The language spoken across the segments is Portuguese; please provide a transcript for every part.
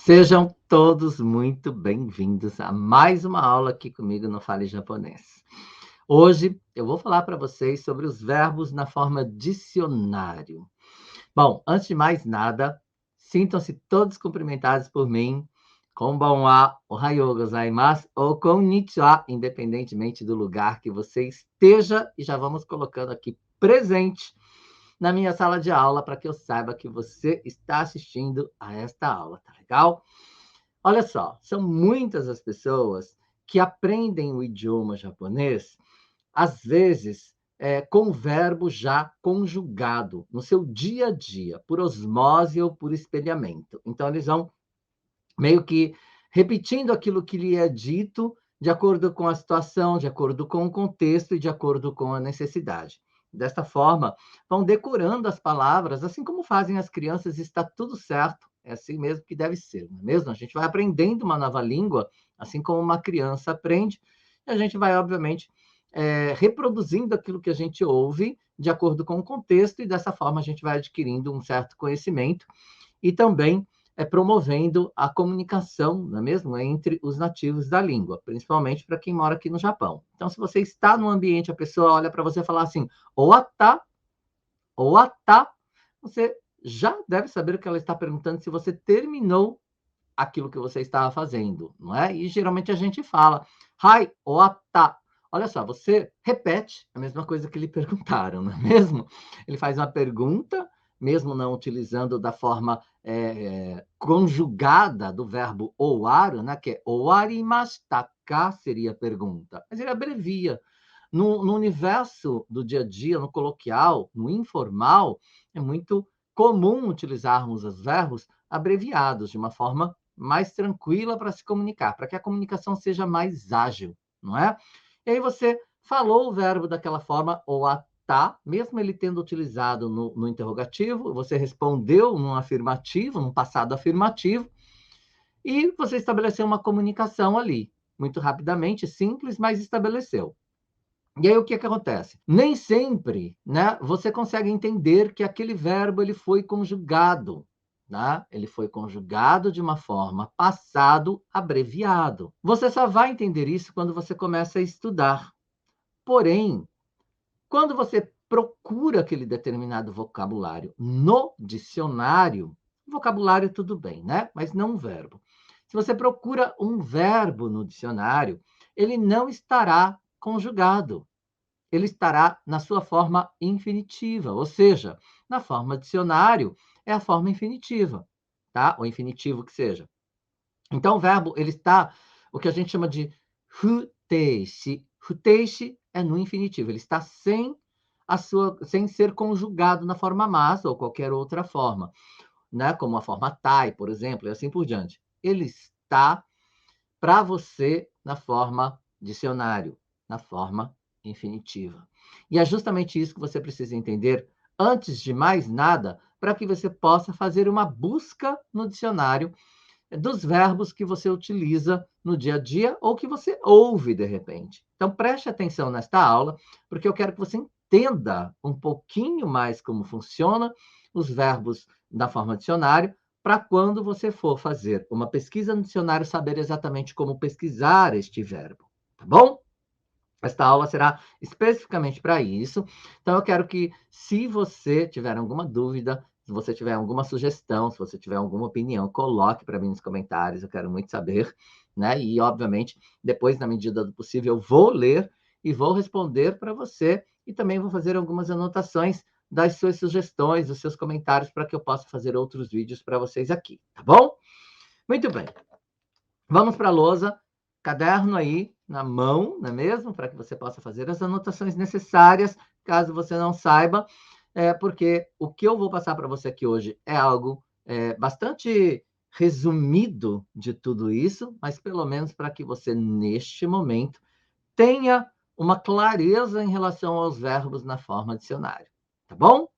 Sejam todos muito bem-vindos a mais uma aula aqui comigo no Fale Japonês. Hoje eu vou falar para vocês sobre os verbos na forma dicionário. Bom, antes de mais nada, sintam-se todos cumprimentados por mim. Konbanwa, ohayou gozaimasu ou konnichiwa, independentemente do lugar que você esteja, e já vamos colocando aqui presente na minha sala de aula para que eu saiba que você está assistindo a esta aula, tá legal? Olha só, são muitas as pessoas que aprendem o idioma japonês, às vezes, com o verbo já conjugado no seu dia a dia, por osmose ou por espelhamento. Então, eles vão meio que repetindo aquilo que lhe é dito, de acordo com a situação, de acordo com o contexto e de acordo com a necessidade. Desta forma, vão decorando as palavras, assim como fazem as crianças, está tudo certo, é assim mesmo que deve ser, não é mesmo? A gente vai aprendendo uma nova língua, assim como uma criança aprende, e a gente vai, obviamente, reproduzindo aquilo que a gente ouve, de acordo com o contexto, e dessa forma a gente vai adquirindo um certo conhecimento e também promovendo a comunicação, não é mesmo, entre os nativos da língua, principalmente para quem mora aqui no Japão. Então, se você está no ambiente, a pessoa olha para você e fala assim, oata, oata, você já deve saber o que ela está perguntando se você terminou aquilo que você estava fazendo, não é? E geralmente a gente fala, hai, oata. Olha só, você repete a mesma coisa que lhe perguntaram, não é mesmo? Ele faz uma pergunta, mesmo não utilizando da forma conjugada do verbo owaru, né? Que é owarimashita ka seria a pergunta, mas ele abrevia. No universo do dia a dia, no coloquial, no informal, é muito comum utilizarmos os verbos abreviados de uma forma mais tranquila para se comunicar, para que a comunicação seja mais ágil, não é? E aí você falou o verbo daquela forma, ou a tá, mesmo ele tendo utilizado no interrogativo, você respondeu num afirmativo, num passado afirmativo, e você estabeleceu uma comunicação ali, muito rapidamente, simples, mas estabeleceu. E aí o que acontece? Nem sempre, né, você consegue entender que aquele verbo ele foi conjugado, né? Ele foi conjugado de uma forma passado abreviado. Você só vai entender isso quando você começa a estudar. Porém, quando você procura aquele determinado vocabulário no dicionário, vocabulário tudo bem, né? Mas não um verbo. Se você procura um verbo no dicionário, ele não estará conjugado, ele estará na sua forma infinitiva, ou seja, na forma dicionário é a forma infinitiva, tá? O infinitivo que seja. Então, o verbo, ele está, o que a gente chama de futeishi. Futeishi é no infinitivo, ele está sem ser conjugado na forma mas ou qualquer outra forma, né? Como a forma tai, por exemplo, e assim por diante. Ele está para você na forma dicionário, na forma infinitiva. E é justamente isso que você precisa entender antes de mais nada, para que você possa fazer uma busca no dicionário dos verbos que você utiliza no dia a dia ou que você ouve de repente. Então preste atenção nesta aula, porque eu quero que você entenda um pouquinho mais como funciona os verbos da forma dicionário, para quando você for fazer uma pesquisa no dicionário, saber exatamente como pesquisar este verbo, tá bom? Esta aula será especificamente para isso. Então, eu quero que, se você tiver alguma dúvida, se você tiver alguma sugestão, se você tiver alguma opinião, coloque para mim nos comentários. Eu quero muito saber, né? E, obviamente, depois, na medida do possível, eu vou ler e vou responder para você. E também vou fazer algumas anotações das suas sugestões, dos seus comentários, para que eu possa fazer outros vídeos para vocês aqui, tá bom? Muito bem. Vamos para a lousa, caderno aí na mão, não é mesmo? Para que você possa fazer as anotações necessárias, caso você não saiba, porque o que eu vou passar para você aqui hoje é algo bastante resumido de tudo isso, mas pelo menos para que você, neste momento, tenha uma clareza em relação aos verbos na forma dicionário, tá bom?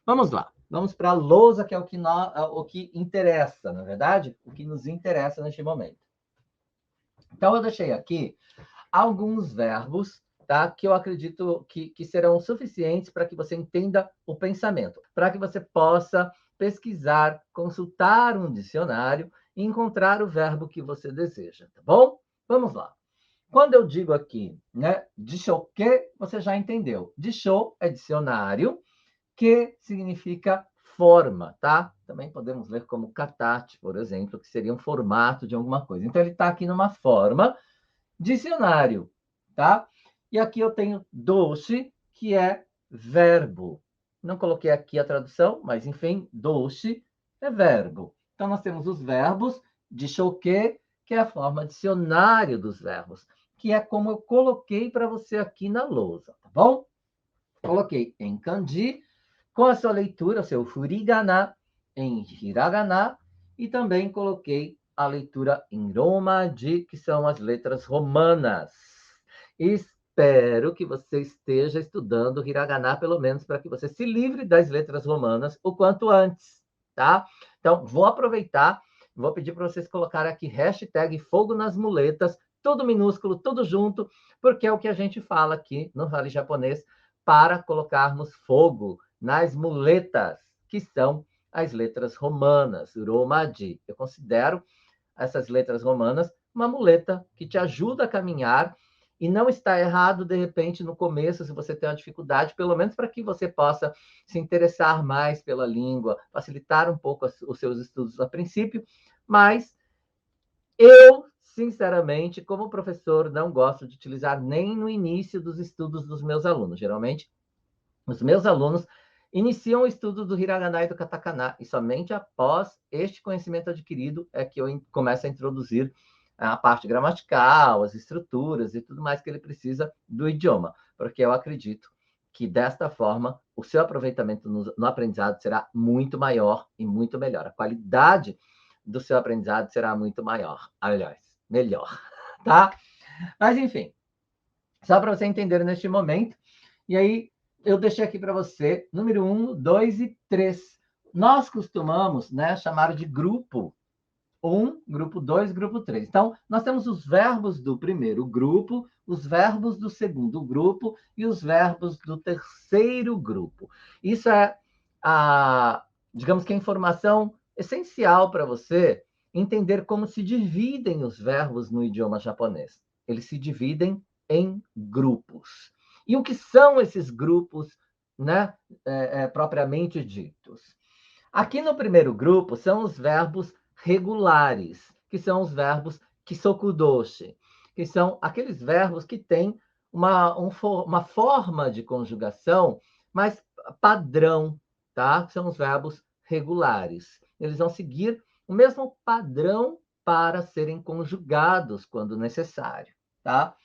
Vamos lá. Vamos para a lousa, que é o que interessa, na verdade, o que nos interessa neste momento. Então, eu deixei aqui alguns verbos, tá? Que eu acredito que serão suficientes para que você entenda o pensamento, para que você possa pesquisar, consultar um dicionário e encontrar o verbo que você deseja, tá bom? Vamos lá. Quando eu digo aqui, né, dishoque, você já entendeu. Disho é dicionário, que significa forma, tá? Também podemos ler como katate, por exemplo, que seria um formato de alguma coisa. Então, ele está aqui numa forma, dicionário, tá? E aqui eu tenho doce, que é verbo. Não coloquei aqui a tradução, mas enfim, doce é verbo. Então, nós temos os verbos de choque, que é a forma dicionário dos verbos, que é como eu coloquei para você aqui na lousa, tá bom? Coloquei em kanji, com a sua leitura, o seu furigana, em hiragana, e também coloquei a leitura em romaji, que são as letras romanas. Espero que você esteja estudando hiragana, pelo menos para que você se livre das letras romanas o quanto antes, tá? Então, vou aproveitar, vou pedir para vocês colocarem aqui hashtag fogo nas muletas, tudo minúsculo, tudo junto, porque é o que a gente fala aqui no Vale Japonês, para colocarmos fogo nas muletas, que são as letras romanas, romaji. Eu considero essas letras romanas uma muleta que te ajuda a caminhar e não está errado, de repente, no começo, se você tem uma dificuldade, pelo menos para que você possa se interessar mais pela língua, facilitar um pouco os seus estudos a princípio, mas eu, sinceramente, como professor, não gosto de utilizar nem no início dos estudos dos meus alunos. Geralmente, os meus alunos iniciam o estudo do hiragana e do katakana, e somente após este conhecimento adquirido é que eu começo a introduzir a parte gramatical, as estruturas e tudo mais que ele precisa do idioma, porque eu acredito que desta forma o seu aproveitamento no aprendizado será muito maior e muito melhor. A qualidade do seu aprendizado será muito maior, aliás, melhor, tá? Mas enfim, só para você entender neste momento. E aí, eu deixei aqui para você, número 1, 2 e 3. Nós costumamos, né, chamar de grupo 1, grupo 2, grupo 3. Então, nós temos os verbos do primeiro grupo, os verbos do segundo grupo e os verbos do terceiro grupo. Isso é, digamos que a informação essencial para você entender como se dividem os verbos no idioma japonês. Eles se dividem em grupos. E o que são esses grupos, né, propriamente ditos? Aqui no primeiro grupo são os verbos regulares, que são os verbos kisokudoshi, que são aqueles verbos que têm uma forma de conjugação mais padrão, tá? São os verbos regulares. Eles vão seguir o mesmo padrão para serem conjugados quando necessário, tá?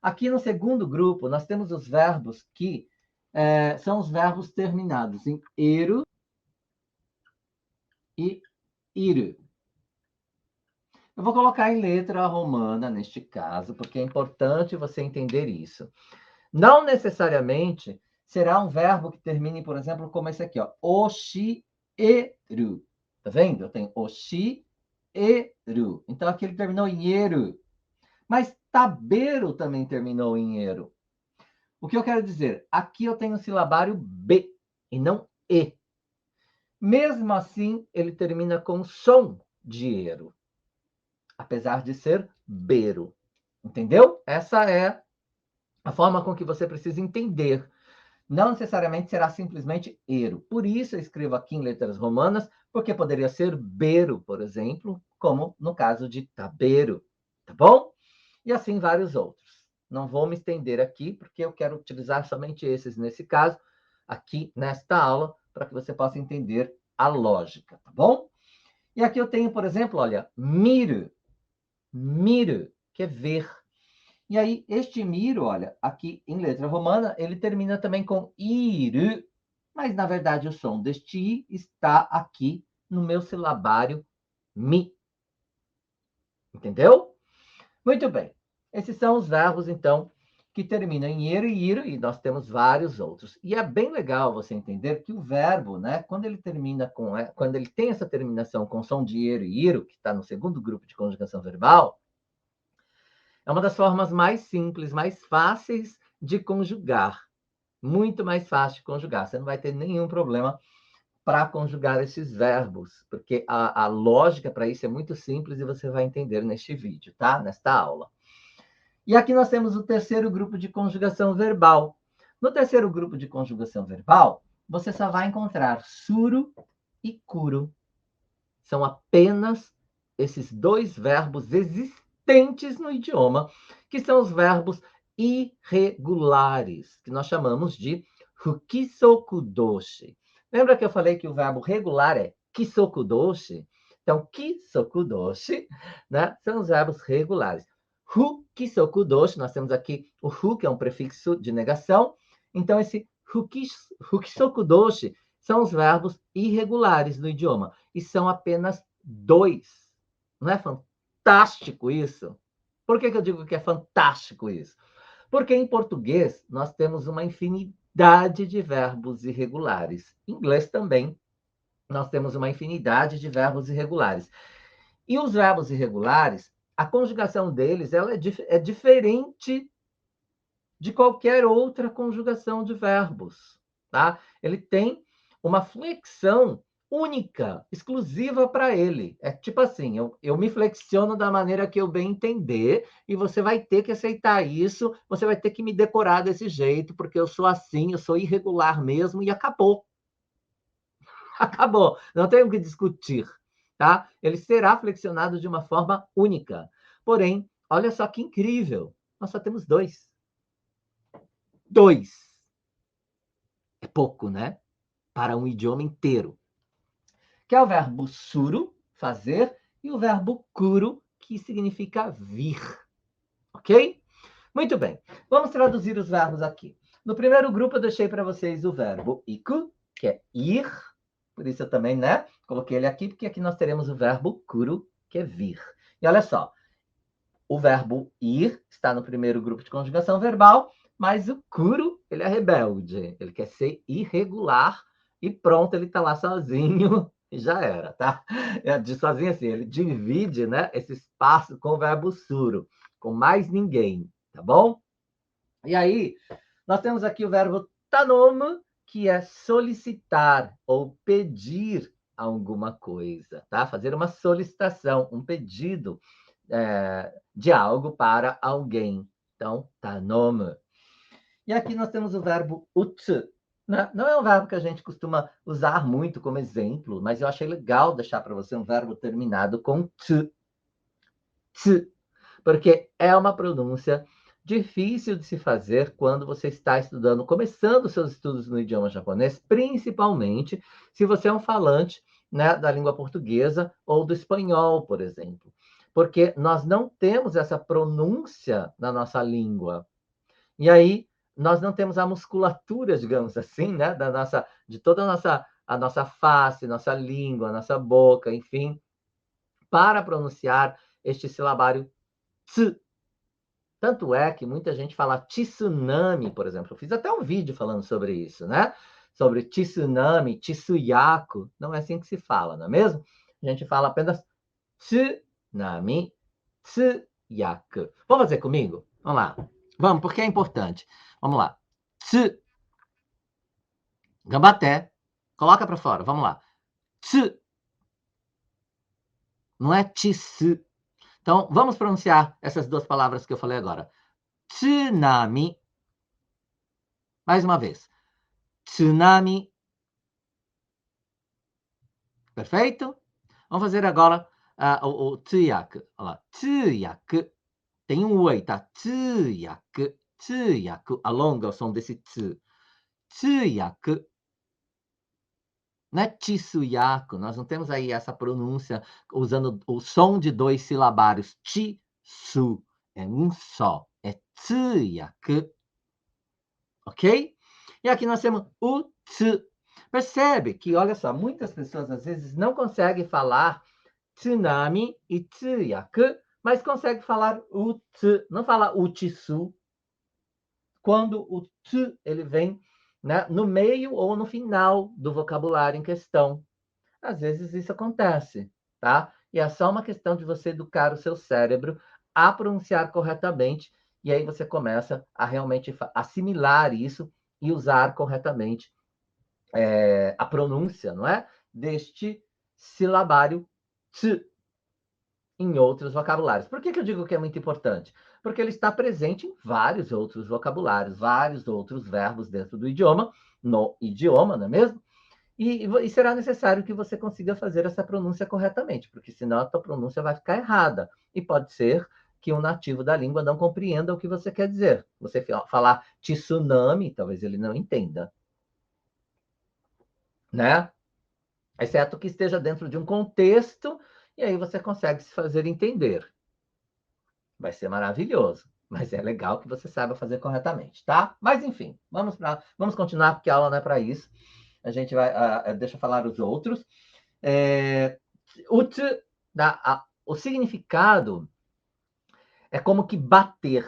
Aqui no segundo grupo, nós temos os verbos que são os verbos terminados em eru e iru. Eu vou colocar em letra romana neste caso, porque é importante você entender isso. Não necessariamente será um verbo que termine, por exemplo, como esse aqui, ó, oshieru. Tá vendo? Eu tenho oshieru. Então aqui ele terminou em eru. Mas taberu também terminou em eru. O que eu quero dizer? Aqui eu tenho o silabário B e não E. Mesmo assim, ele termina com som de eru, apesar de ser beiro. Entendeu? Essa é a forma com que você precisa entender. Não necessariamente será simplesmente ero. Por isso eu escrevo aqui em letras romanas, porque poderia ser beiro, por exemplo, como no caso de tabeiro, tá bom? E assim vários outros. Não vou me estender aqui, porque eu quero utilizar somente esses nesse caso, aqui nesta aula, para que você possa entender a lógica, tá bom? E aqui eu tenho, por exemplo, olha, miru, que é ver. E aí, este miro, olha, aqui em letra romana, ele termina também com iru, mas na verdade o som deste i está aqui no meu silabário mi. Entendeu? Muito bem. Esses são os verbos, então, que terminam em eru e iro, e nós temos vários outros. E é bem legal você entender que o verbo, né, quando ele termina quando ele tem essa terminação com som de eru e iro, que está no segundo grupo de conjugação verbal, é uma das formas mais simples, mais fáceis de conjugar. Muito mais fácil de conjugar. Você não vai ter nenhum problema para conjugar esses verbos, porque a lógica para isso é muito simples e você vai entender neste vídeo, tá? Nesta aula. E aqui nós temos o terceiro grupo de conjugação verbal. No terceiro grupo de conjugação verbal, você só vai encontrar suru e kuru. São apenas esses dois verbos existentes no idioma, que são os verbos irregulares, que nós chamamos de fukisokudoshi. Lembra que eu falei que o verbo regular é kisokudoshi? Então, kisokudoshi, né, são os verbos regulares. Fukisokudoshi, nós temos aqui o fu, que é um prefixo de negação. Então, esse fukisokudoshi são os verbos irregulares do idioma. E são apenas dois. Não é fantástico isso? Por que eu digo que é fantástico isso? Porque em português nós temos uma infinidade de verbos irregulares. Em inglês também nós temos uma infinidade de verbos irregulares. E os verbos irregulares, a conjugação deles é diferente de qualquer outra conjugação de verbos. Tá? Ele tem uma flexão única, exclusiva para ele. É tipo assim, eu me flexiono da maneira que eu bem entender, e você vai ter que aceitar isso, você vai ter que me decorar desse jeito, porque eu sou assim, eu sou irregular mesmo, e acabou. Acabou, não tem o que discutir. Tá? Ele será flexionado de uma forma única. Porém, olha só que incrível, nós só temos dois. Dois. É pouco, né? Para um idioma inteiro. Que é o verbo suru, fazer, e o verbo kuru, que significa vir. Ok? Muito bem. Vamos traduzir os verbos aqui. No primeiro grupo, eu deixei para vocês o verbo iku, que é ir. Por isso eu também, né? Coloquei ele aqui, porque aqui nós teremos o verbo kuru, que é vir. E olha só, o verbo ir está no primeiro grupo de conjugação verbal, mas o kuru, ele é rebelde. Ele quer ser irregular e pronto, ele está lá sozinho e já era, tá? De sozinho assim, ele divide, né, esse espaço com o verbo suru, com mais ninguém, tá bom? E aí, nós temos aqui o verbo tanoma, que é solicitar ou pedir alguma coisa, tá? Fazer uma solicitação, um pedido de algo para alguém. Então, tanoma. E aqui nós temos o verbo utsu. Né? Não é um verbo que a gente costuma usar muito como exemplo, mas eu achei legal deixar para você um verbo terminado com tsu. Tsu. Porque é uma pronúncia difícil de se fazer quando você está estudando, começando seus estudos no idioma japonês, principalmente se você é um falante, né, da língua portuguesa ou do espanhol, por exemplo. Porque nós não temos essa pronúncia na nossa língua. E aí, nós não temos a musculatura, digamos assim, né, de toda a nossa face, nossa língua, nossa boca, enfim, para pronunciar este silabário tsu. Tanto é que muita gente fala tsunami, por exemplo. Eu fiz até um vídeo falando sobre isso, né? Sobre tsunami, tsuyaku. Não é assim que se fala, não é mesmo? A gente fala apenas tsunami, tsuyaku. Vamos fazer comigo? Vamos lá. Vamos, porque é importante. Vamos lá. Tsu. Gambaté. Coloca para fora. Vamos lá. Tsu. Não é tsu. Então, vamos pronunciar essas duas palavras que eu falei agora. Tsunami. Mais uma vez. Tsunami. Perfeito? Vamos fazer agora o tsuyaku. Olha lá. Tsuyaku. Tem um u aí, tá? Tsuyaku. Tsuyaku. Alonga o som desse tsu. Tsuyaku. Não é tsuyaku. Nós não temos aí essa pronúncia usando o som de dois silabários. Tsu. É um só. É tsuyaku. Ok? E aqui nós temos o tsu. Percebe que, olha só, muitas pessoas às vezes não conseguem falar tsunami e tsuyaku, mas conseguem falar o tsu, não fala o tsu, quando o tsu ele vem, né, no meio ou no final do vocabulário em questão. Às vezes isso acontece, tá? E é só uma questão de você educar o seu cérebro a pronunciar corretamente, e aí você começa a realmente assimilar isso e usar corretamente a pronúncia, não é? Deste silabário t em outros vocabulários. Por que eu digo que é muito importante? Porque ele está presente em vários outros vocabulários, vários outros verbos dentro do idioma, no idioma, não é mesmo? E será necessário que você consiga fazer essa pronúncia corretamente, porque senão a tua pronúncia vai ficar errada. E pode ser que um nativo da língua não compreenda o que você quer dizer. Você falar tsunami, talvez ele não entenda, né? Exceto que esteja dentro de um contexto, e aí você consegue se fazer entender. Vai ser maravilhoso, mas é legal que você saiba fazer corretamente, tá? Mas enfim, vamos continuar, porque a aula não é para isso. A gente vai, deixa eu falar os outros. O significado é como que bater,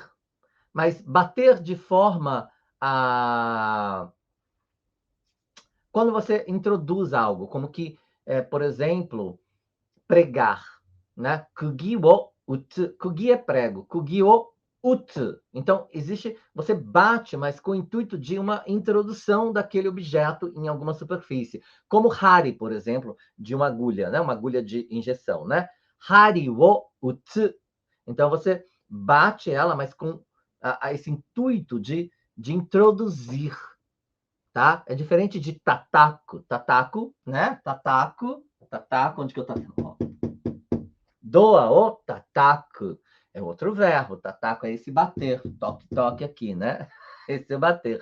mas bater de forma a... Quando você introduz algo, como que, por exemplo, pregar, né? Kugi wo utsu. Kugi é prego. Kugi wo utsu. Então, você bate, mas com o intuito de uma introdução daquele objeto em alguma superfície. Como hari, por exemplo, de uma agulha, né? Uma agulha de injeção, né? Hari wo utsu. Então, você bate ela, mas com esse intuito de introduzir, tá? É diferente de tataku. Tataku, né? Tataku, onde que eu tô? Doa o tataku. É outro verbo. Tataku é esse bater. Toque, toque aqui, né? Esse é bater.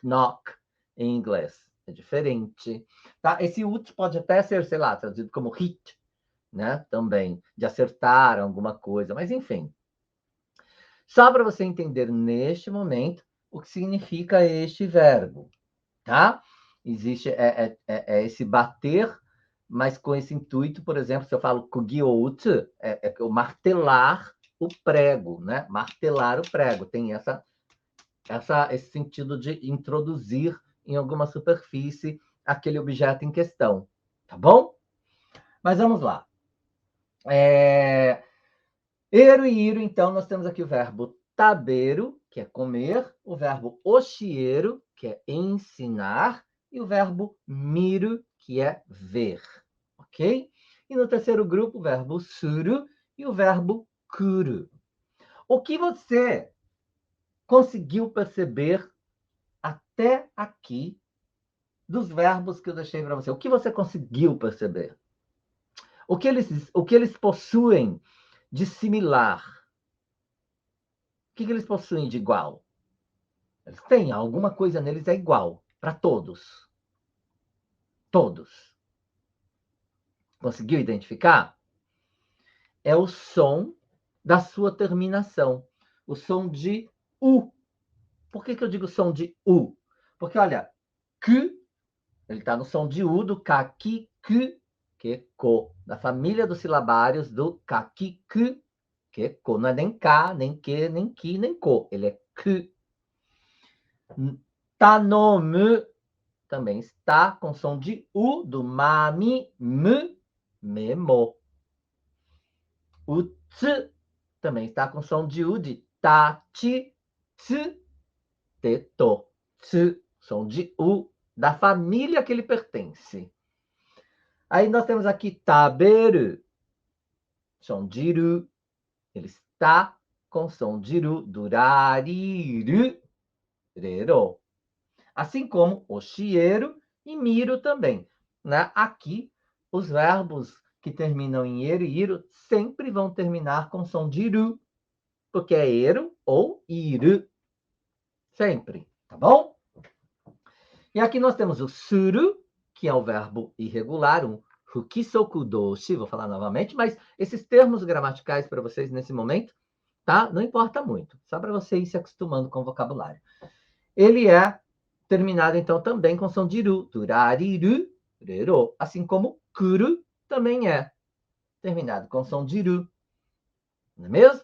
Knock, em inglês. É diferente. Tá? Esse ut pode até ser, sei lá, traduzido como hit, né? Também. De acertar alguma coisa. Mas, enfim. Só para você entender neste momento o que significa este verbo, tá? Existe esse bater, mas com esse intuito, por exemplo, se eu falo kugioutu, o martelar o prego, né? Martelar o prego. Tem esse sentido de introduzir em alguma superfície aquele objeto em questão, tá bom? Mas vamos lá. Eru e iro, então, nós temos aqui o verbo taberu, que é comer, o verbo oshieru, que é ensinar, e o verbo miru, que é ver, ok? E no terceiro grupo, o verbo suru e o verbo kuru. O que você conseguiu perceber até aqui dos verbos que eu deixei para você? O que você conseguiu perceber? O que eles possuem de similar? O que eles possuem de igual? Eles têm alguma coisa neles é igual para todos. Todos. Conseguiu identificar? É o som da sua terminação. O som de U. Por que eu digo som de U? Porque, olha, Q, ele está no som de U do kaki, Q, que é ko. Da família dos silabários do kaki, Q, que é ko. Não é nem K, nem que, nem ki, nem ko. Ele é Q. Tanomu também está com som de U do mami, mu, memo. O tsu também está com som de U de tachi, tsu, teto. Tsu, som de U da família que ele pertence. Aí nós temos aqui taberu, som de ru. Ele está com som de ru do rariru, rero. Assim como oshieru e miro também, né? Aqui, os verbos que terminam em eru e iro sempre vão terminar com som de iru, porque é eru ou iru. Sempre, tá bom? E aqui nós temos o suru, que é o verbo irregular, um fukisoku doshi, vou falar novamente, mas esses termos gramaticais para vocês nesse momento, tá? Não importa muito, só para você ir se acostumando com o vocabulário. Ele é terminado, então, também com som de ru. Durariru, rero. Assim como kuru também é terminado com som de ru. Não é mesmo?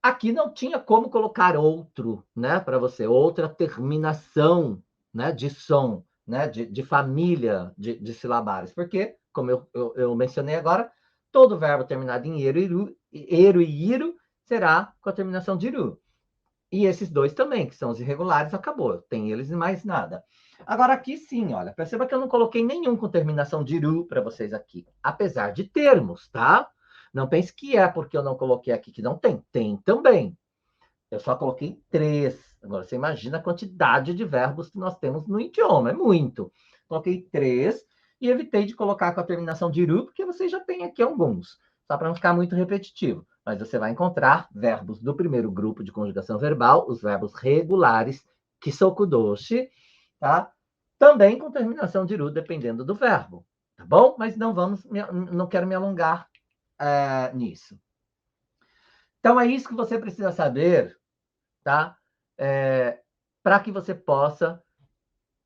Aqui não tinha como colocar outro, né, para você, outra terminação, né, de som, né, de família de silabários. Porque, como eu mencionei agora, todo verbo terminado em eru e iru será com a terminação de ru. E esses dois também, que são os irregulares, acabou. Tem eles e mais nada. Agora, aqui sim, olha, perceba que eu não coloquei nenhum com terminação de ru para vocês aqui. Apesar de termos, tá? Não pense que é porque eu não coloquei aqui que não tem. Tem também. Eu só coloquei 3. Agora, você imagina a quantidade de verbos que nós temos no idioma. É muito. Coloquei 3 e evitei de colocar com a terminação de ru, porque você já tem aqui alguns. Só para não ficar muito repetitivo. Mas você vai encontrar verbos do primeiro grupo de conjugação verbal, os verbos regulares, kisokudoshi, tá? Também com terminação de ru, dependendo do verbo. Tá bom? Mas não quero me alongar nisso. Então, é isso que você precisa saber, tá? Para que você possa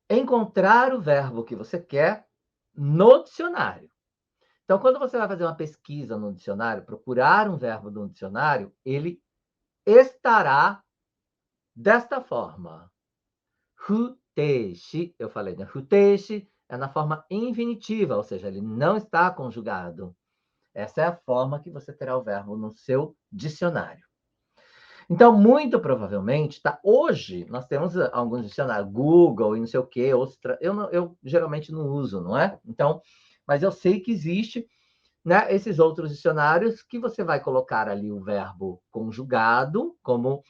encontrar o verbo que você quer no dicionário. Então, quando você vai fazer uma pesquisa no dicionário, procurar um verbo no dicionário, ele estará desta forma. Futeishi, eu falei, né? Futeishi é na forma infinitiva, ou seja, ele não está conjugado. Essa é a forma que você terá o verbo no seu dicionário. Então, muito provavelmente, tá? Hoje nós temos alguns dicionários, Google e não sei o quê, eu geralmente não uso, não é? Então, mas eu sei que existe, né, esses outros dicionários que você vai colocar ali o verbo conjugado, como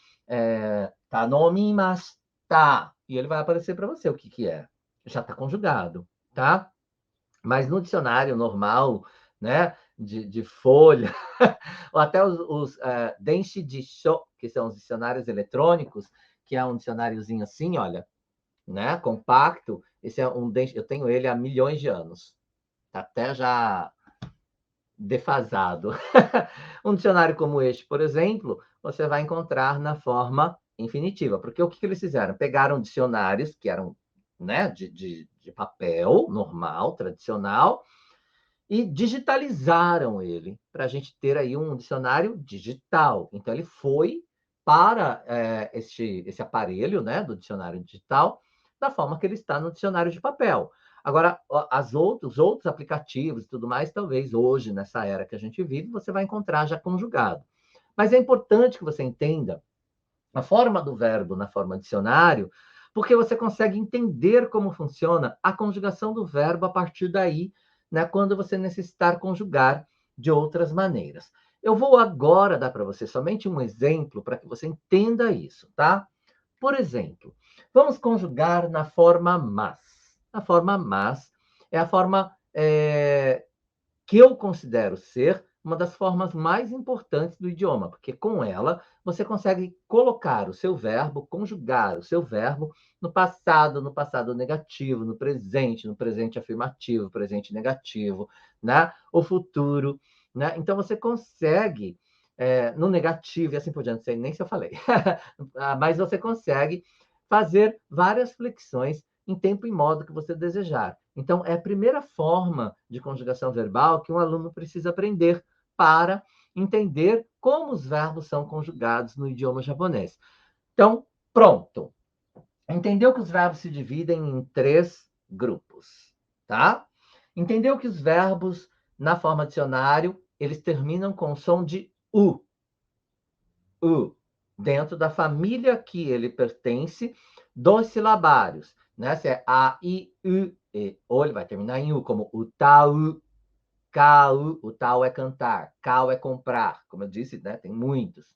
tanomimashita, e ele vai aparecer para você o que, que é. Já está conjugado, tá? Mas no dicionário normal, né, de folha, ou até os Denshi Jisho, que são os dicionários eletrônicos, que é um dicionáriozinho assim, olha, né, compacto. Esse é eu tenho ele há milhões de anos. Está até já defasado. Um dicionário como este, por exemplo, você vai encontrar na forma infinitiva. Porque o que eles fizeram? Pegaram dicionários que eram, né, de papel normal, tradicional, e digitalizaram ele para a gente ter aí um dicionário digital. Então, ele foi para esse aparelho, né, do dicionário digital, da forma que ele está no dicionário de papel. Agora, os outros aplicativos e tudo mais, talvez hoje, nessa era que a gente vive, você vai encontrar já conjugado. Mas é importante que você entenda a forma do verbo na forma dicionário, porque você consegue entender como funciona a conjugação do verbo a partir daí, né, quando você necessitar conjugar de outras maneiras. Eu vou agora dar para você somente um exemplo para que você entenda isso, tá? Por exemplo, vamos conjugar na forma mas. A forma mas é a forma que eu considero ser uma das formas mais importantes do idioma, porque com ela você consegue colocar o seu verbo, conjugar o seu verbo no passado negativo, no presente afirmativo, presente negativo, né? O futuro, né? Então você consegue no negativo e assim por diante, sei nem se eu falei, mas você consegue fazer várias flexões em tempo e modo que você desejar. Então, é a primeira forma de conjugação verbal que um aluno precisa aprender para entender como os verbos são conjugados no idioma japonês. Então, pronto. Entendeu que os verbos se dividem em 3 grupos, tá? Entendeu que os verbos, na forma dicionário, eles terminam com o som de dentro da família que ele pertence dos silabários, né? Se é a, i, u, e, ou ele vai terminar em u, como utau, kau, utau é cantar, kau é comprar, como eu disse, né? Tem muitos,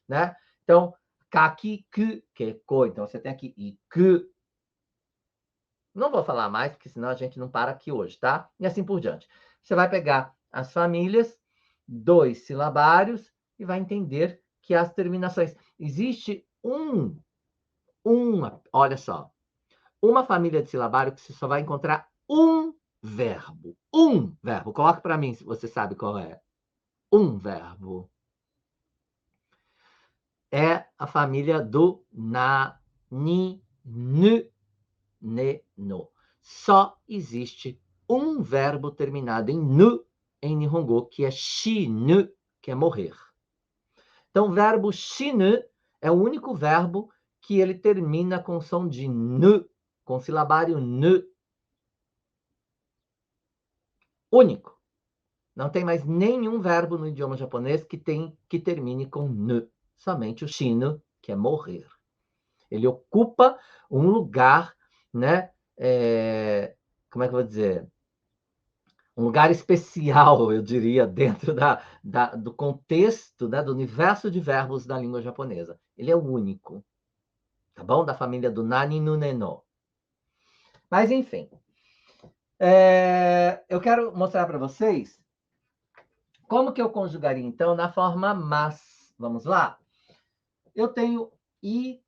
né? Então, kaki, ku, que é ko, então você tem aqui i, ku. Não vou falar mais, porque senão a gente não para aqui hoje, tá? E assim por diante. Você vai pegar as famílias, 2 silabários, e vai entender que as terminações. Existe olha só, uma família de silabário que você só vai encontrar um verbo. Um verbo. Coloque para mim se você sabe qual é. Um verbo. É a família do na, ni, nu, ne, no. Só existe um verbo terminado em nu em Nihongo, que é shinu, que é morrer. Então, o verbo shinu é o único verbo que ele termina com som de nu, com silabário nu. Único. Não tem mais nenhum verbo no idioma japonês que termine com nu. Somente o shinu, que é morrer. Ele ocupa um lugar, né? Como é que eu vou dizer? Um lugar especial, eu diria, dentro do contexto, né, do universo de verbos da língua japonesa. Ele é o único, tá bom? Da família do nani no neno. Mas, enfim, eu quero mostrar para vocês como que eu conjugaria, então, na forma mas. Vamos lá? Eu tenho i,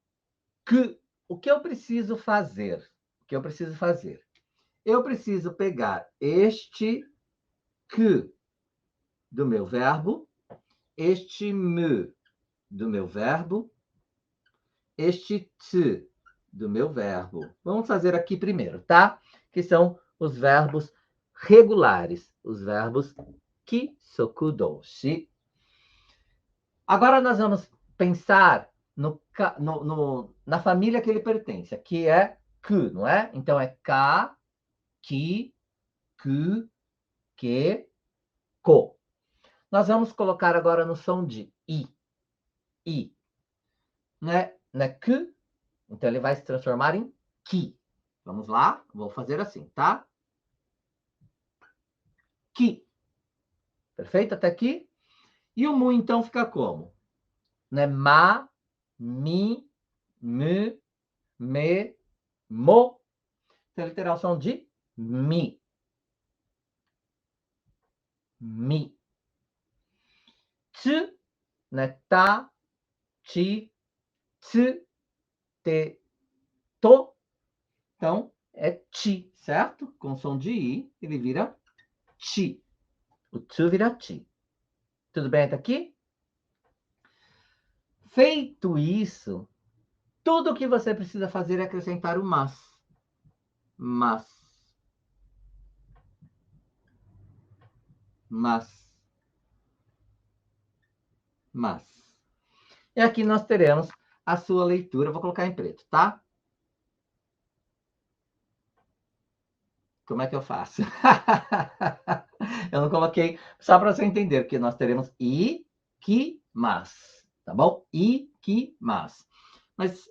que. O que eu preciso fazer? O que eu preciso fazer? Eu preciso pegar este que do meu verbo, este me do meu verbo, este te do meu verbo. Vamos fazer aqui primeiro, tá? Que são os verbos regulares, os verbos kisoku doushi. Agora nós vamos pensar na família que ele pertence, que é ku, não é? Então é ka, ki, ku, que, ko. Nós vamos colocar agora no som de i. I. Né? Ku. Então ele vai se transformar em ki. Vamos lá? Vou fazer assim, tá? Ki. Perfeito até aqui? E o mu, então, fica como? Né? Ma, mi, me, me, mo. Tem a literação de mi. Mi. Tsu, né? Ta, ti, tsu, te, to. Então, é ti, certo? Com som de i, ele vira ti. O tsu vira ti. Tudo bem até aqui? Feito isso, tudo o que você precisa fazer é acrescentar o mas. Mas. Mas. Mas. E aqui nós teremos a sua leitura. Vou colocar em preto, tá? Como é que eu faço? Eu não coloquei só para você entender, porque nós teremos ikimasu, tá bom? Ikimasu. Mas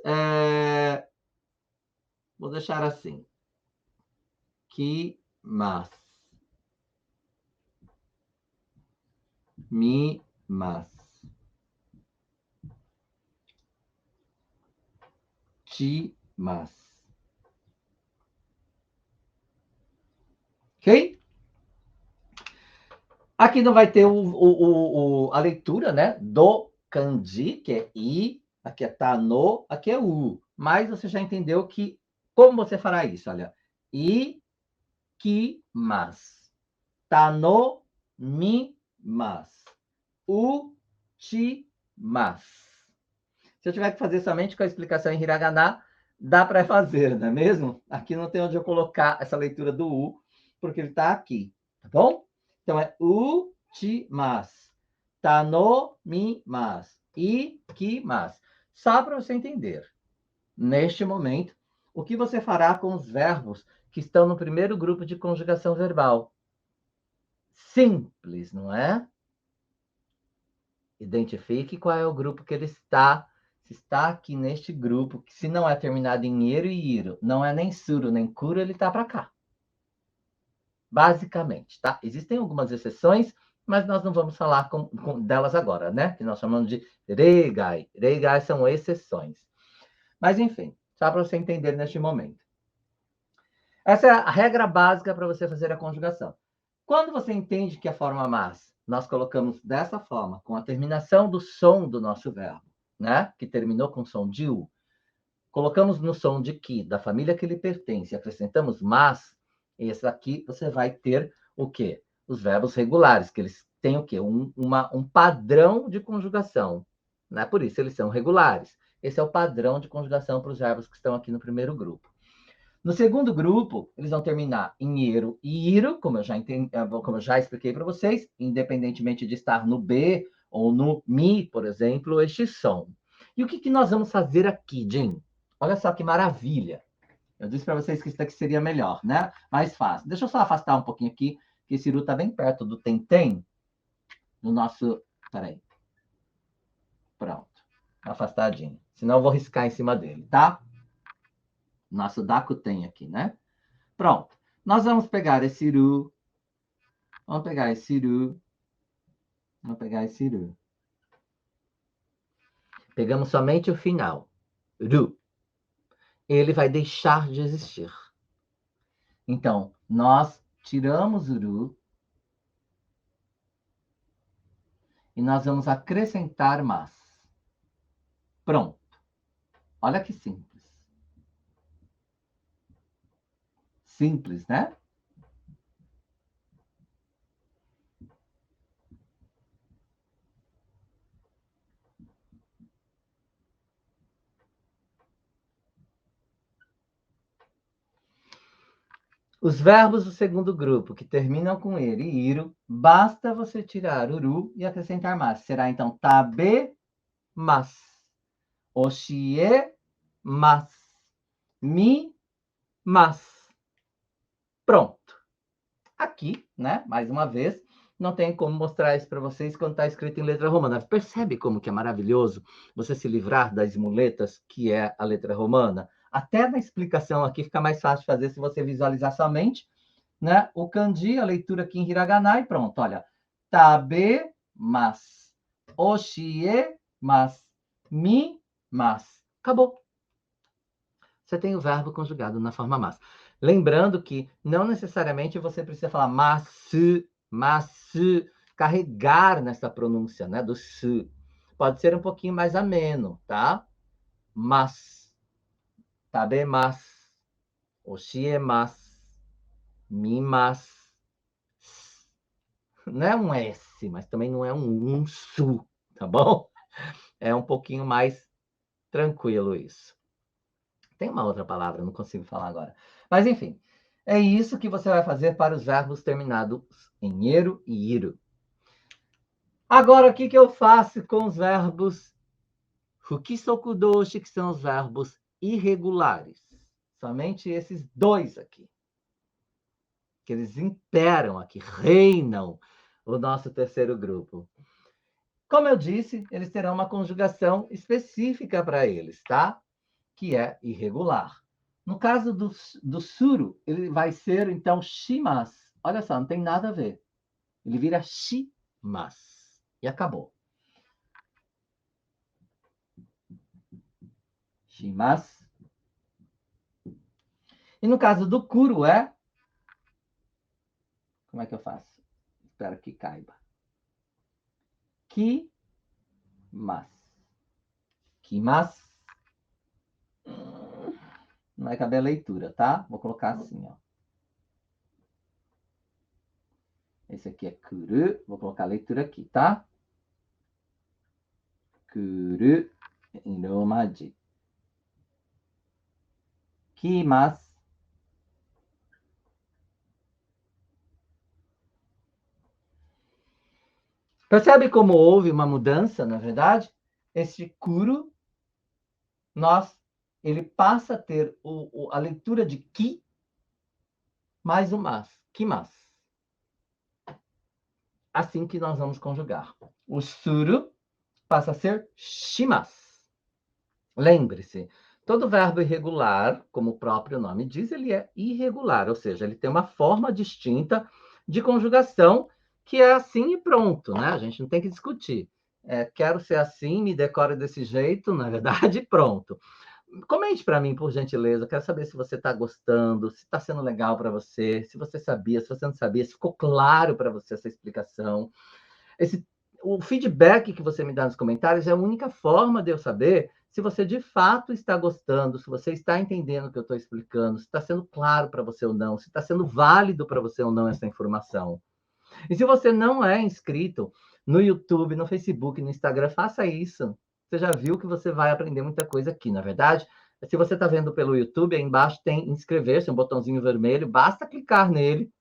vou deixar assim. Kimasu. Mimasu. Chimasu. Ok? Aqui não vai ter a leitura, né? Do kanji, que é i, aqui é ta no, aqui é u. Mas você já entendeu que como você fará isso? Olha, ikimasu, ta no mimasu, uchimasu. Se eu tiver que fazer somente com a explicação em hiragana, dá para fazer, não é mesmo? Aqui não tem onde eu colocar essa leitura do u, porque ele está aqui, tá bom? Então é uchimasu, tanomimasu, ikimasu. Só para você entender, neste momento, o que você fará com os verbos que estão no primeiro grupo de conjugação verbal. Simples, não é? Identifique qual é o grupo que ele está. Se está aqui neste grupo, que se não é terminado em ero e iro, não é nem suro nem kuro, ele está para cá. Basicamente, tá? Existem algumas exceções, mas nós não vamos falar delas agora, né? Que nós chamamos de reigai. Reigai são exceções. Mas, enfim, só para você entender neste momento. Essa é a regra básica para você fazer a conjugação. Quando você entende que a forma mas nós colocamos dessa forma, com a terminação do som do nosso verbo, né? Que terminou com som de u, colocamos no som de ki, da família que lhe pertence, acrescentamos mas, esse aqui você vai ter o quê? Os verbos regulares, que eles têm o quê? Um padrão de conjugação, né? Por isso eles são regulares. Esse é o padrão de conjugação para os verbos que estão aqui no primeiro grupo. No segundo grupo, eles vão terminar em ero e iro, como eu já expliquei para vocês, independentemente de estar no B ou no mi, por exemplo, este som. E o que nós vamos fazer aqui, Jim? Olha só que maravilha. Eu disse para vocês que isso daqui seria melhor, né? Mais fácil. Deixa eu só afastar um pouquinho aqui, que esse Ciru está bem perto do Tentem, no nosso... Peraí. Pronto. Afastadinho. Senão eu vou riscar em cima dele, tá? Nosso Daco tem aqui, né? Pronto. Nós vamos pegar esse ru. Vamos pegar esse ru. Vamos pegar esse ru. Pegamos somente o final. Ru. Ele vai deixar de existir. Então, nós tiramos o ru e nós vamos acrescentar mas. Pronto. Olha que simples. Simples, né? Os verbos do segundo grupo, que terminam com ele e iro, basta você tirar o ru e acrescentar mas. Será então tabe, mas. Oshie, mas. Mi, mas. Pronto. Aqui, né, mais uma vez, não tem como mostrar isso para vocês quando está escrito em letra romana. Percebe como que é maravilhoso você se livrar das muletas que é a letra romana? Até na explicação aqui fica mais fácil de fazer se você visualizar somente, né, o kanji, a leitura aqui em hiragana e pronto. Olha, tabe, mas. Oshie, mas. Mi, mas. Acabou. Você tem o verbo conjugado na forma mas. Lembrando que não necessariamente você precisa falar mas, carregar nessa pronúncia, né, do su. Pode ser um pouquinho mais ameno, tá? Mas, tabemas, oshiemas, mimas. Não é um S, mas também não é um su, tá bom? É um pouquinho mais tranquilo isso. Tem uma outra palavra, não consigo falar agora. Mas, enfim, é isso que você vai fazer para os verbos terminados em ero e iro. Agora, o que eu faço com os verbos fukisokudoshi, que são os verbos irregulares? Somente esses dois aqui. Que eles imperam aqui, reinam o nosso terceiro grupo. Como eu disse, eles terão uma conjugação específica para eles, tá? Que é irregular. No caso do suru, ele vai ser, então, shimas. Olha só, não tem nada a ver. Ele vira shimas. E acabou. Shimas. E no caso do kuru é... Como é que eu faço? Espero que caiba. Kimas. Kimas. Não vai caber a leitura, tá? Vou colocar assim, ó. Esse aqui é kuru. Vou colocar a leitura aqui, tá? Kuru em romaji. Kimas. Percebe como houve uma mudança, na verdade? Esse kuru, ele passa a ter a leitura de ki mais o mas. Kimas. Assim que nós vamos conjugar. O suru passa a ser shimas. Lembre-se, todo verbo irregular, como o próprio nome diz, ele é irregular, ou seja, ele tem uma forma distinta de conjugação que é assim e pronto, né? A gente não tem que discutir. Quero ser assim, me decora desse jeito, na verdade, pronto. Comente para mim, por gentileza. Quero saber se você está gostando, se está sendo legal para você, se você sabia, se você não sabia, se ficou claro para você essa explicação. O feedback que você me dá nos comentários é a única forma de eu saber se você de fato está gostando, se você está entendendo o que eu estou explicando, se está sendo claro para você ou não, se está sendo válido para você ou não essa informação. E se você não é inscrito no YouTube, no Facebook, no Instagram, faça isso. Você já viu que você vai aprender muita coisa aqui, na verdade? Se você está vendo pelo YouTube, aí embaixo tem inscrever-se, um botãozinho vermelho, basta clicar nele,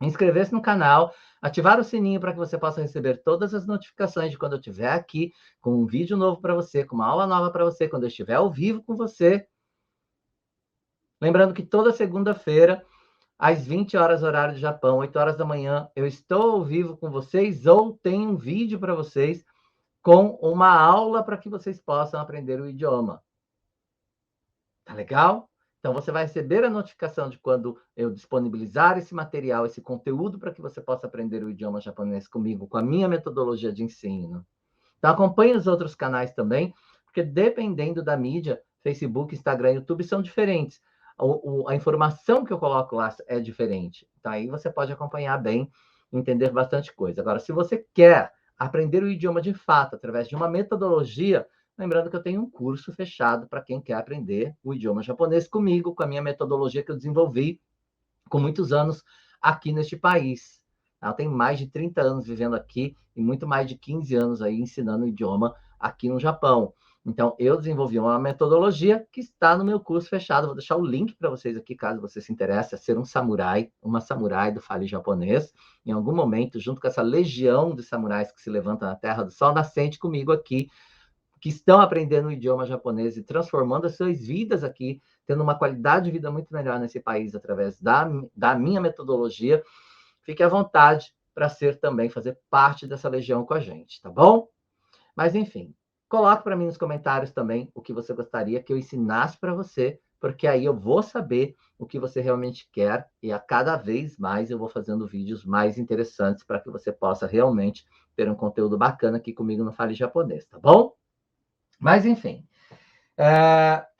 inscrever-se no canal, ativar o sininho para que você possa receber todas as notificações de quando eu estiver aqui, com um vídeo novo para você, com uma aula nova para você, quando eu estiver ao vivo com você. Lembrando que toda segunda-feira, às 20 horas, horário do Japão, 8 horas da manhã, eu estou ao vivo com vocês ou tem um vídeo para vocês com uma aula para que vocês possam aprender o idioma. Tá legal? Então, você vai receber a notificação de quando eu disponibilizar esse material, esse conteúdo, para que você possa aprender o idioma japonês comigo, com a minha metodologia de ensino. Então, acompanhe os outros canais também, porque dependendo da mídia, Facebook, Instagram, YouTube são diferentes. A informação que eu coloco lá é diferente. Então, aí você pode acompanhar bem, entender bastante coisa. Agora, se você quer aprender o idioma de fato, através de uma metodologia, lembrando que eu tenho um curso fechado para quem quer aprender o idioma japonês comigo, com a minha metodologia que eu desenvolvi com muitos anos aqui neste país. Eu tenho mais de 30 anos vivendo aqui e muito mais de 15 anos aí ensinando o idioma aqui no Japão. Então, eu desenvolvi uma metodologia que está no meu curso fechado. Vou deixar o link para vocês aqui, caso você se interesse a ser um samurai, uma samurai do Fale Japonês. Em algum momento, junto com essa legião de samurais que se levanta na Terra do Sol Nascente comigo aqui, que estão aprendendo o idioma japonês e transformando as suas vidas aqui, tendo uma qualidade de vida muito melhor nesse país através da minha metodologia, fique à vontade para ser também, fazer parte dessa legião com a gente, tá bom? Mas, enfim, coloque para mim nos comentários também o que você gostaria que eu ensinasse para você, porque aí eu vou saber o que você realmente quer e a cada vez mais eu vou fazendo vídeos mais interessantes para que você possa realmente ter um conteúdo bacana aqui comigo no Fale Japonês, tá bom? Mas, enfim,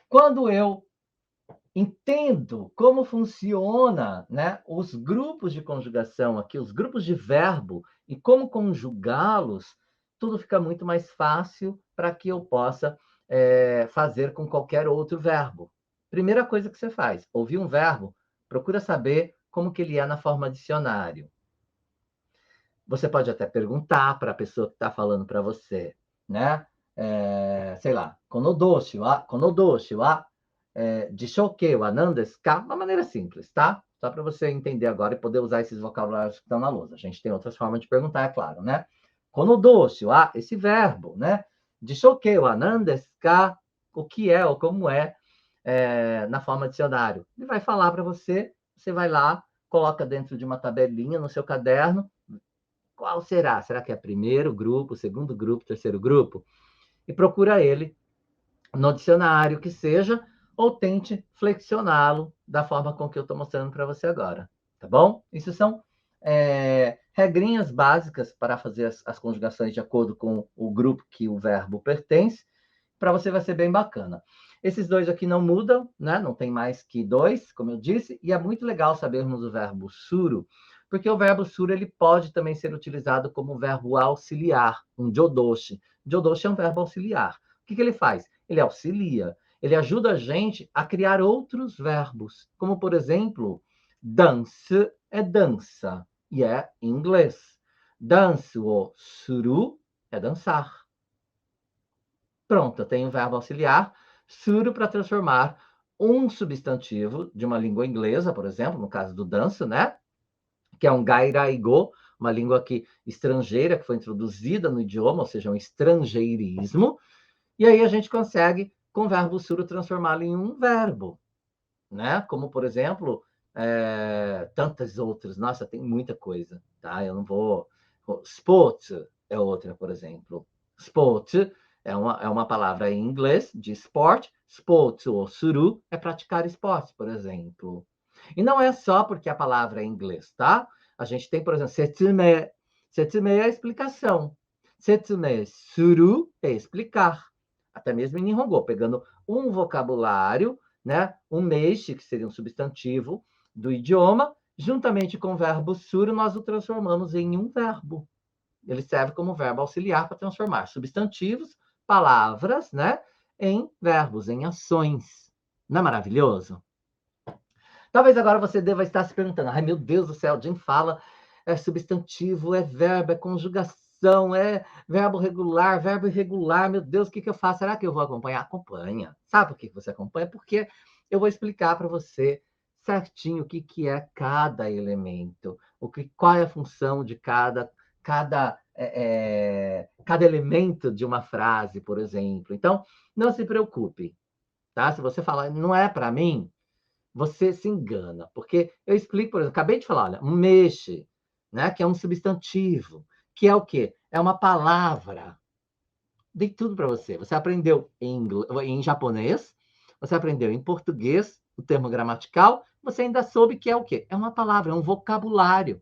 quando eu entendo como funciona, né, os grupos de conjugação aqui, os grupos de verbo, e como conjugá-los, tudo fica muito mais fácil para que eu possa fazer com qualquer outro verbo. Primeira coisa que você faz, ouvir um verbo, procura saber como que ele é na forma dicionário. Você pode até perguntar para a pessoa que está falando para você, né? Sei lá, konodoshi wa jishoukei wa nan desu ka? Uma maneira simples, tá? Só para você entender agora e poder usar esses vocabulários que estão na lousa. A gente tem outras formas de perguntar, é claro, né? Konodoshi wa, esse verbo, né? Jishoukei wa nan desu ka? O que é ou como na forma dicionário. Ele vai falar para você, você vai lá, coloca dentro de uma tabelinha no seu caderno, qual será? Será que é primeiro grupo, segundo grupo, terceiro grupo? E procura ele no dicionário que seja, ou tente flexioná-lo da forma com que eu estou mostrando para você agora, tá bom? Isso são regrinhas básicas para fazer as conjugações de acordo com o grupo que o verbo pertence. Para você vai ser bem bacana. Esses dois aqui não mudam, né? Não tem mais que dois, como eu disse, e é muito legal sabermos o verbo suru, porque o verbo suru ele pode também ser utilizado como verbo auxiliar, um jodoshi. Jodoshi é um verbo auxiliar. O que ele faz? Ele auxilia, ele ajuda a gente a criar outros verbos, como, por exemplo, dance é dança, e é em inglês. Dance o suru é dançar. Pronto, eu tenho o verbo auxiliar, suru, para transformar um substantivo de uma língua inglesa, por exemplo, no caso do danço, né? Que é um gairaigo, uma língua aqui estrangeira que foi introduzida no idioma, ou seja, um estrangeirismo. E aí a gente consegue, com o verbo suru, transformá-lo em um verbo, né? Como, por exemplo, tantas outras. Nossa, tem muita coisa, tá? Eu não vou... Sport é outra, por exemplo. Sport é uma palavra em inglês de esporte. Sport ou suru é praticar esporte, por exemplo. E não é só porque a palavra é em inglês, tá? A gente tem, por exemplo, setsume. Setsume é a explicação. Setsume suru é explicar. Até mesmo em Nihongo, pegando um vocabulário, né? Um meishi, que seria um substantivo do idioma, juntamente com o verbo suru, nós o transformamos em um verbo. Ele serve como verbo auxiliar para transformar substantivos, palavras, né, em verbos, em ações. Não é maravilhoso? Talvez agora você deva estar se perguntando: ai, meu Deus do céu, Jim fala é substantivo, é verbo, é conjugação, é verbo regular, verbo irregular. Meu Deus, o que eu faço? Será que eu vou acompanhar? Acompanha. Sabe por que você acompanha? Porque eu vou explicar para você certinho o que é cada elemento, qual é a função de cada elemento de uma frase, por exemplo. Então, não se preocupe, tá? Se você falar, não é para mim, você se engana, porque eu explico, por exemplo, acabei de falar, olha, um mexe, né, que é um substantivo, que é o quê? É uma palavra. dei tudo para você. Você aprendeu em japonês, você aprendeu em português, o termo gramatical, você ainda soube que é o quê? É uma palavra, é um vocabulário.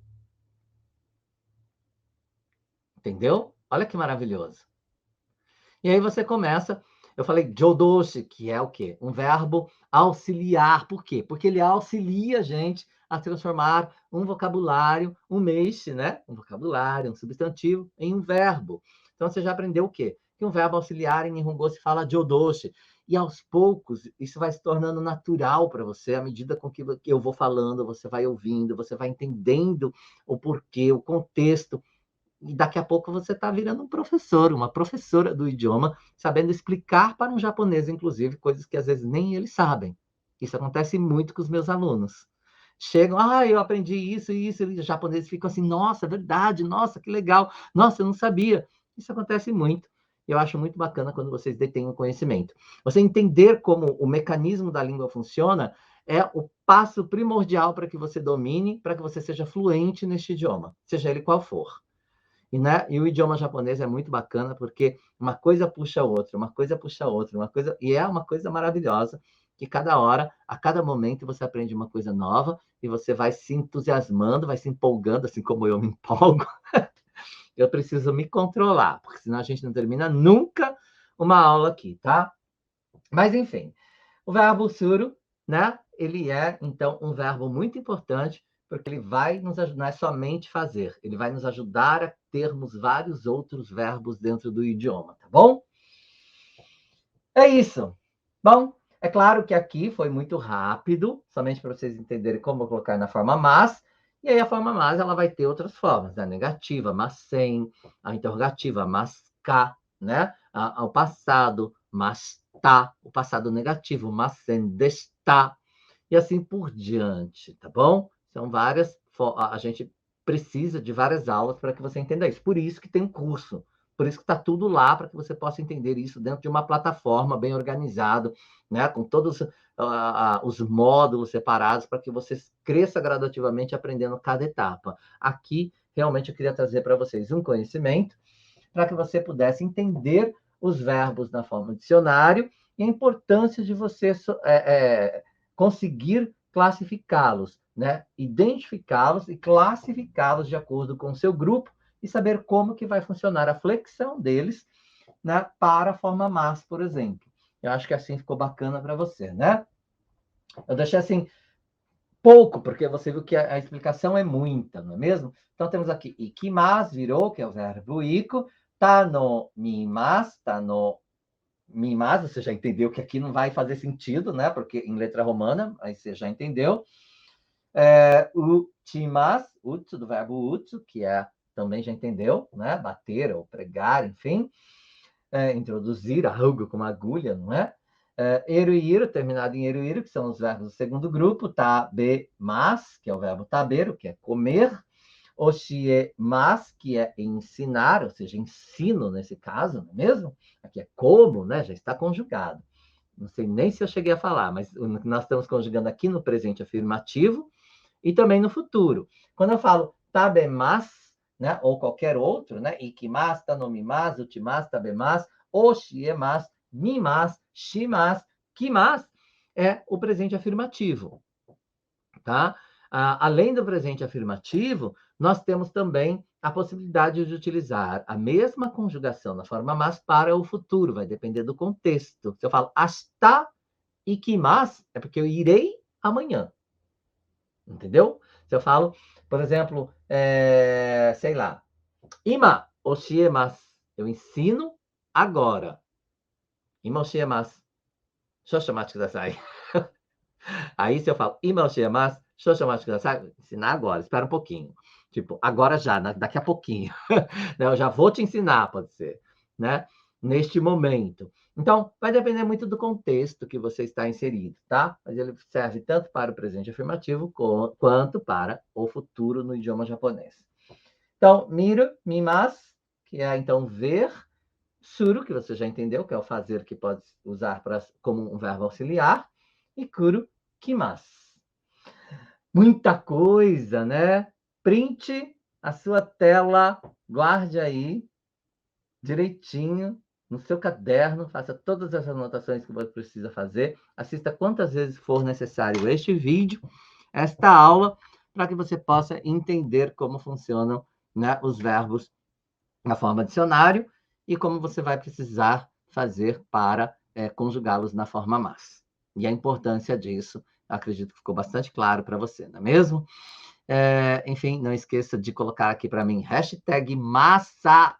Entendeu? Olha que maravilhoso. E aí você começa, eu falei jodoshi, que é o quê? Um verbo auxiliar. Por quê? Porque ele auxilia a gente a transformar um vocabulário, um meixe, né? Um vocabulário, um substantivo, em um verbo. Então você já aprendeu o quê? Que um verbo auxiliar em Nihongo se fala jodoshi. E aos poucos, isso vai se tornando natural para você, à medida com que eu vou falando, você vai ouvindo, você vai entendendo o porquê, o contexto. E daqui a pouco você está virando um professor, uma professora do idioma, sabendo explicar para um japonês, inclusive, coisas que às vezes nem eles sabem. Isso acontece muito com os meus alunos. Chegam, eu aprendi isso e isso, e os japoneses ficam assim, nossa, verdade, nossa, que legal, nossa, eu não sabia. Isso acontece muito. Eu acho muito bacana quando vocês detêm o conhecimento. Você entender como o mecanismo da língua funciona é o passo primordial para que você domine, para que você seja fluente neste idioma, seja ele qual for. E, né, e o idioma japonês é muito bacana porque uma coisa puxa a outra, uma coisa puxa a outra, uma coisa e é uma coisa maravilhosa que cada hora, a cada momento você aprende uma coisa nova e você vai se entusiasmando, vai se empolgando, assim como eu me empolgo. Eu preciso me controlar, porque senão a gente não termina nunca uma aula aqui, tá? Mas enfim, o verbo suru, né? Ele é, então, um verbo muito importante, porque ele vai nos ajudar, não é somente fazer, ele vai nos ajudar a termos vários outros verbos dentro do idioma, tá bom? É isso. Bom, é claro que aqui foi muito rápido, somente para vocês entenderem como colocar na forma mas, e aí a forma mas ela vai ter outras formas, né? A negativa, mas sem, a interrogativa, mas cá, né? O passado, mas tá, o passado negativo, mas sem desta, e assim por diante, tá bom? São várias, a gente precisa de várias aulas para que você entenda isso. Por isso que tem um curso, por isso que está tudo lá para que você possa entender isso dentro de uma plataforma bem organizado, né? Com todos os módulos separados para que você cresça gradativamente aprendendo cada etapa. Aqui, realmente, eu queria trazer para vocês um conhecimento para que você pudesse entender os verbos na forma de dicionário e a importância de você conseguir classificá-los, né? Identificá-los e classificá-los de acordo com o seu grupo e saber como que vai funcionar a flexão deles, né, para a forma mas, por exemplo. Eu acho que assim ficou bacana para você, né? Eu deixei assim pouco, porque você viu que a explicação é muita, não é mesmo? Então temos aqui ikimasu, virou, que é o verbo iko, tá no mimasu, tá no mimasu, você já entendeu que aqui não vai fazer sentido, né? Porque em letra romana, aí você já entendeu. Utimasu, utsu, do verbo utsu, que é, também já entendeu, né? Bater ou pregar, enfim. Introduzir algo com uma agulha, não é? Eruir, terminado em eruir, que são os verbos do segundo grupo, tabemas, que é o verbo tabeiro, que é comer, oshiemas, que é ensinar, ou seja, ensino nesse caso, não é mesmo? Aqui é como, né? Já está conjugado. Não sei nem se eu cheguei a falar, mas nós estamos conjugando aqui no presente afirmativo e também no futuro. Quando eu falo tabemas, né, ou qualquer outro, né, ikimas, tanomimas, utimas, tabemas, oshiemas, mimas, shimas, kimas, é o presente afirmativo, tá? Além do presente afirmativo, nós temos também a possibilidade de utilizar a mesma conjugação na forma mas para o futuro, vai depender do contexto. Se eu falo hasta ikimas, é porque eu irei amanhã. Entendeu? Se eu falo, por exemplo, sei lá, ima oshiemas, eu ensino agora. Ima oshiemas, shoshomate kudasai. Aí, se eu falo ima oshiemas, shoshomate kudasai, ensinar agora, espera um pouquinho. Tipo, agora já, daqui a pouquinho. Eu já vou te ensinar, pode ser, né? Neste momento. Então, vai depender muito do contexto que você está inserido, tá? Mas ele serve tanto para o presente afirmativo quanto para o futuro no idioma japonês. Então, miru, mimas, que é então ver, suru, que você já entendeu, que é o fazer que pode usar como um verbo auxiliar, e kuru, kimasu. Muita coisa, né? Printe a sua tela, guarde aí direitinho, no seu caderno, faça todas as anotações que você precisa fazer, assista quantas vezes for necessário este vídeo, esta aula, para que você possa entender como funcionam, né, os verbos na forma dicionário e como você vai precisar fazer para conjugá-los na forma mas. E a importância disso, acredito que ficou bastante claro para você, não é mesmo? Enfim, não esqueça de colocar aqui para mim, hashtag massa,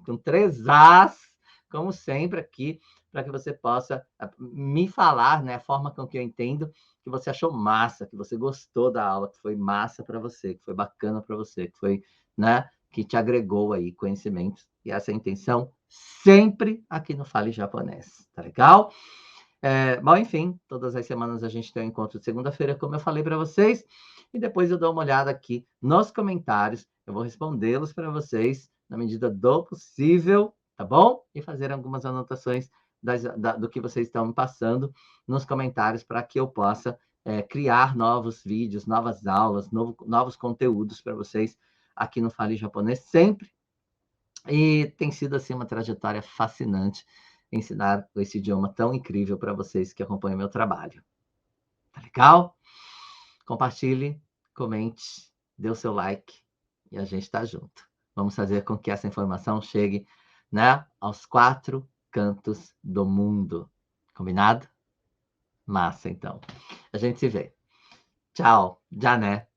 com 3 As, como sempre aqui, para que você possa me falar, né, a forma com que eu entendo que você achou massa, que você gostou da aula, que foi massa para você, que foi bacana para você, que foi, né, que te agregou aí conhecimentos. E essa é a intenção sempre aqui no Fale Japonês, tá legal? Bom, enfim, todas as semanas a gente tem um encontro de segunda-feira, como eu falei para vocês, e depois eu dou uma olhada aqui nos comentários, eu vou respondê-los para vocês na medida do possível, tá bom? E fazer algumas anotações do que vocês estão me passando nos comentários para que eu possa criar novos vídeos, novas aulas, novos conteúdos para vocês aqui no Fale Japonês sempre. E tem sido assim uma trajetória fascinante ensinar esse idioma tão incrível para vocês que acompanham meu trabalho. Tá legal? Compartilhe, comente, dê o seu like e a gente está junto. Vamos fazer com que essa informação chegue, né, aos 4 cantos do mundo. Combinado? Massa, então. A gente se vê. Tchau. Já, né?